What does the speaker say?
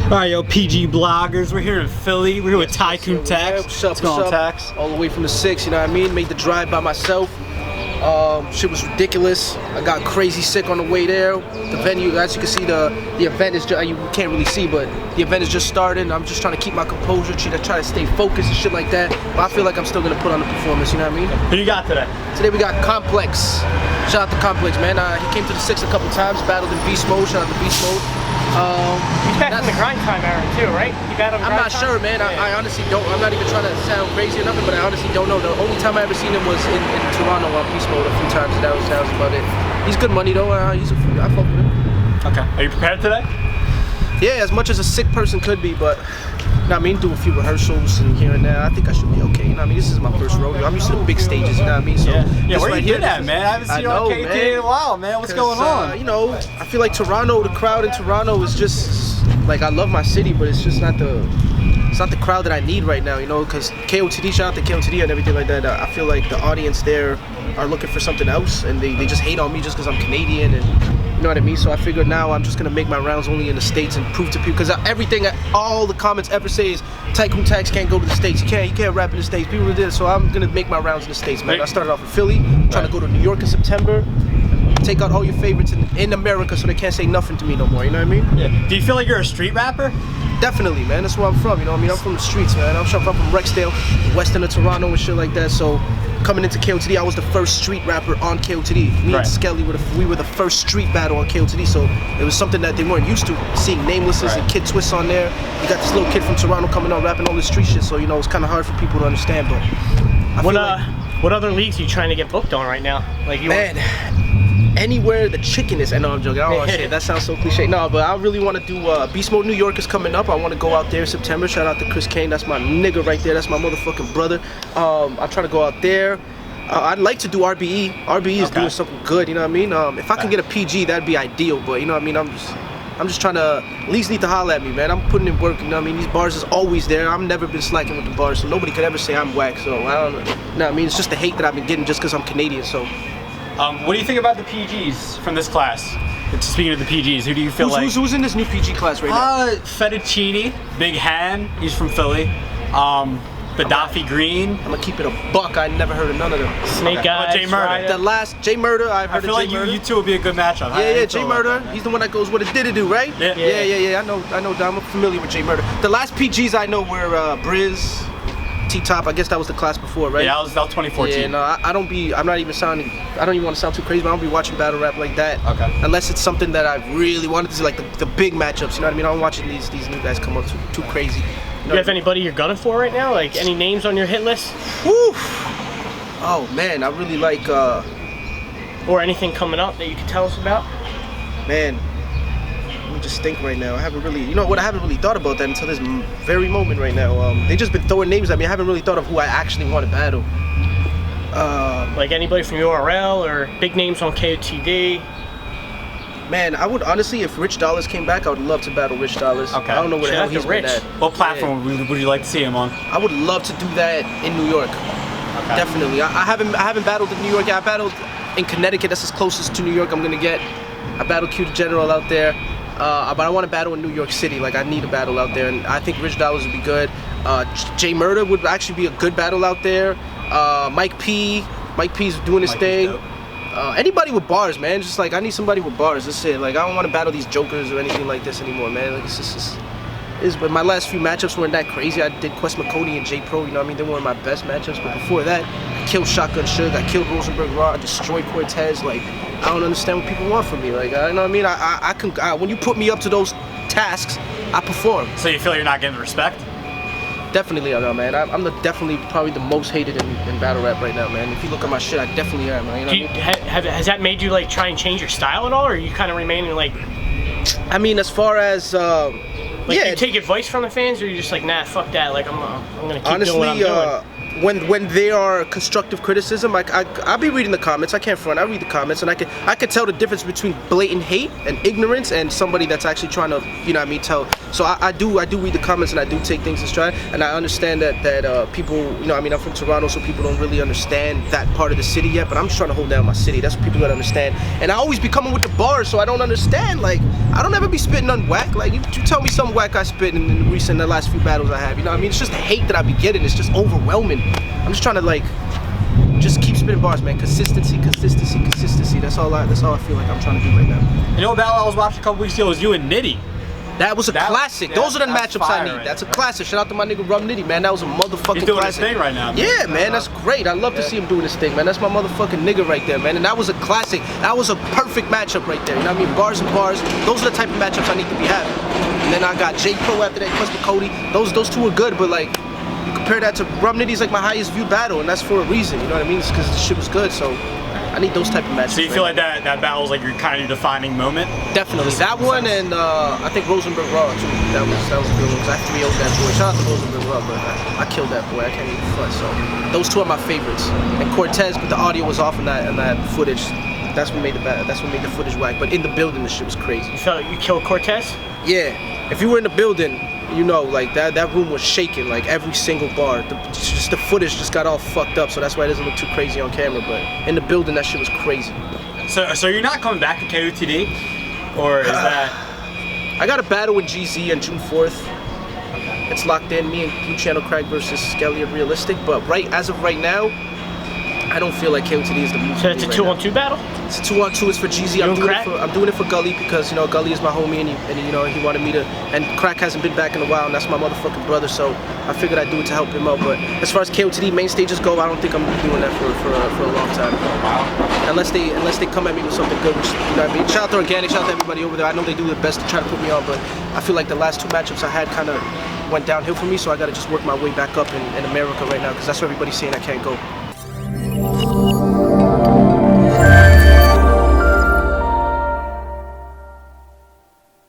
Alright, yo, PG bloggers, we're here in Philly. We're here with Tycoon Tax. What's going on, Tax? All the way from the 6, you know what I mean? Made the drive by myself. Shit was ridiculous. I got crazy sick on the way there. The venue, as you can see, the event is just, you can't really see, but the event is just starting. I'm just trying to keep my composure, try to stay focused and shit like that. But I feel like I'm still gonna put on the performance, you know what I mean? Who you got today? Today we got Complex. Shout out to Complex, man. He came to the 6 a couple times, battled in Beast Mode. Shout out to Beast Mode. He's back in the grind time era too, right? I'm not sure, man. I honestly don't. I'm not even trying to sound crazy or nothing, but I honestly don't know. The only time I ever seen him was in Toronto on Beast Mode a few times, and that was about it. He's good money though. I fuck with him. Okay. Are you prepared today? Yeah, as much as a sick person could be, but you know what I mean, do a few rehearsals and here and there. I think I should be okay. You know what I mean? This is my first rodeo. I'm used to the big stages, you know what I mean? So yeah, where right you here, been at, man? I haven't seen you on Kotd in a while, man. What's going on? You know, I feel like Toronto, the crowd in Toronto is just like, I love my city, but it's just not the crowd that I need right now, you know, because Kotd, shout out to Kotd and everything like that. I feel like the audience there are looking for something else, and they just hate on me just because I'm Canadian, and you know what I mean? So I figured now I'm just gonna make my rounds only in the States and prove to people, because all the comments ever say is Tycoon Tax can't go to the States. You can't rap in the States. People did, so I'm gonna make my rounds in the States, man. I started off in Philly, trying to go to New York in September. Take out all your favorites in America so they can't say nothing to me no more, you know what I mean? Yeah. Do you feel like you're a street rapper? Definitely, man. That's where I'm from, you know what I mean? I'm from the streets, man. I'm from Rexdale, west end of Toronto and shit like that. So coming into Kotd, I was the first street rapper on Kotd. Me and Skelly we were the first street battle on Kotd, so it was something that they weren't used to, seeing Namelesses and Kid Twists on there. You got this little kid from Toronto coming on rapping all this street shit, so you know, it's kind of hard for people to understand, but what other leagues are you trying to get booked on right now? Like anywhere the chicken is. I know I'm joking. I don't want to say it. That sounds so cliche. No, but I really want to do Beast Mode New York is coming up. I want to go out there in September. Shout out to Chris Kane. That's my nigga right there. That's my motherfucking brother. I'm trying to go out there. I'd like to do RBE. RBE is doing something good. You know what I mean? If I can get a PG, that'd be ideal. But you know what I mean? I'm just trying to at least need to holler at me, man. I'm putting in work. You know what I mean? These bars is always there. I've never been slacking with the bars, so nobody could ever say I'm whack. So I don't know. You know what I mean? It's just the hate that I've been getting just because I'm Canadian. So. What do you think about the PGs from this class? Speaking of the PGs, who do you feel who's in this new PG class right now? Fettuccine, Big Han, he's from Philly. Gaddafi Green. I'm gonna keep it a buck. I never heard of none of them. Snake Guy, Jay Murder. The last Jay Murder, I've heard of Jay Murder. I feel like you two will be a good matchup. Yeah, Jay Murder. He's the one that goes, what it did to do, right? Yeah. I know. I'm familiar with Jay Murder. The last PGs I know were Briz, T-Top. I guess that was the class before, right? Yeah, that was 2014. Yeah, no, I don't even want to sound too crazy, but I don't be watching battle rap like that. Okay. Unless it's something that I really wanted to see, like the big matchups, you know what I mean? I'm watching these new guys come up too crazy. You have anybody you're gunning for right now? Like any names on your hit list? Woo! Oh man, I really like or anything coming up that you can tell us about? Man, let me just think right now. I haven't really thought about that until this very moment right now. They just been throwing names at me. I haven't really thought of who I actually want to battle. Like anybody from URL or big names on Kotd? Man, I would honestly, if Rich Dollars came back, I would love to battle Rich Dollars. Okay. I don't know where the hell he's been at. What platform would you like to see him on? I would love to do that in New York. Okay. Definitely. I haven't battled in New York. I battled in Connecticut. That's as closest to New York I'm gonna get. I battled Q the General out there. But I want to battle in New York City. Like, I need a battle out there, and I think Rich Dollars would be good. Jay Murder would actually be a good battle out there. Mike P's doing his thing. Anybody with bars, man. Just like, I need somebody with bars. That's it. Like, I don't want to battle these jokers or anything like this anymore, man. Like, but my last few matchups weren't that crazy. I did Quest McCody and J Pro. You know what I mean? They weren't my best matchups. But before that, I killed Shotgun Suge. I killed Rosenberg Raw. I destroyed Cortez. Like, I don't understand what people want from me. Like, you know what I mean? When you put me up to those tasks, I perform. So you feel you're not getting respect? Definitely, I know, man. I'm definitely probably the most hated in battle rap right now, man. If you look at my shit, I definitely am, man. You know what I mean? Has that made you like try and change your style at all, or are you kind of remaining like? I mean, as far as like, you take advice from the fans, or you're just like, nah, fuck that. Like, I'm gonna keep doing what I'm doing. when they are constructive criticism, like I'll be reading the comments. I can't front. I read the comments, and I could tell the difference between blatant hate and ignorance and somebody that's actually trying to, you know what I mean, tell. So I do read the comments, and I do take things in stride, and I understand that people, you know, I mean, I'm from Toronto, so people don't really understand that part of the city yet. But I'm just trying to hold down my city. That's what people gotta understand. And I always be coming with the bars, so I don't understand. Like I don't ever be spitting on whack. Like you tell me some whack I spit in the last few battles I have. You know what I mean? It's just the hate that I be getting. It's just overwhelming. I'm just trying to like just keep spitting bars, man. Consistency. That's all I feel like I'm trying to do right now. You know what battle I was watching a couple weeks ago was you and Nitty. That was a classic. Those are the matchups I need. Right that's there, a classic. Shout out to my nigga Rum Nitty, man. That was a motherfucking He's doing classic. his thing right now. Yeah, man. That's great. I love to see him doing his thing, man. That's my motherfucking nigga right there, man. And that was a classic. That was a perfect matchup right there. You know what I mean? Bars and bars. Those are the type of matchups I need to be having. And then I got J Pro after that, plus with Kotd. Those two are good, but like you compare that to Rum Nitty's like my highest viewed battle, and that's for a reason. You know what I mean? It's because the shit was good. So I need those type of matches. So you feel like that battle was like your kind of your defining moment? Definitely. That one and I think Rosenberg Raw too. That was a good one. I 3-0'd that boy. Shout out to Rosenberg Raw, but I killed that boy. I can't even front. So those two are my favorites. And Cortez, but the audio was off in that footage. That's what made the footage whack. But in the building, the shit was crazy. You felt you killed Cortez? Yeah. If you were in the building, you know, like that room was shaking, like every single bar. The footage just got all fucked up, so that's why it doesn't look too crazy on camera. But in the building, that shit was crazy. So you're not coming back to Kotd, or is that? I got a battle with GZ on June 4th. It's locked in. Me and Blue Channel Craig versus Skelly are realistic, but as of right now, I don't feel like Kotd is the move. So it's a 2-on-2 battle? It's a 2-on-2. It's for GZ. I'm doing it for Gully because, you know, Gully is my homie and you know, he wanted me to, and Crack hasn't been back in a while, and that's my motherfucking brother, so I figured I'd do it to help him out. But as far as Kotd main stages go, I don't think I'm gonna be doing that for a long time. Unless they come at me with something good, which, you know what I mean? Shout out to Organic, shout out to everybody over there. I know they do their best to try to put me on, but I feel like the last two matchups I had kind of went downhill for me, so I gotta just work my way back up in America right now, because that's where everybody's saying I can't go.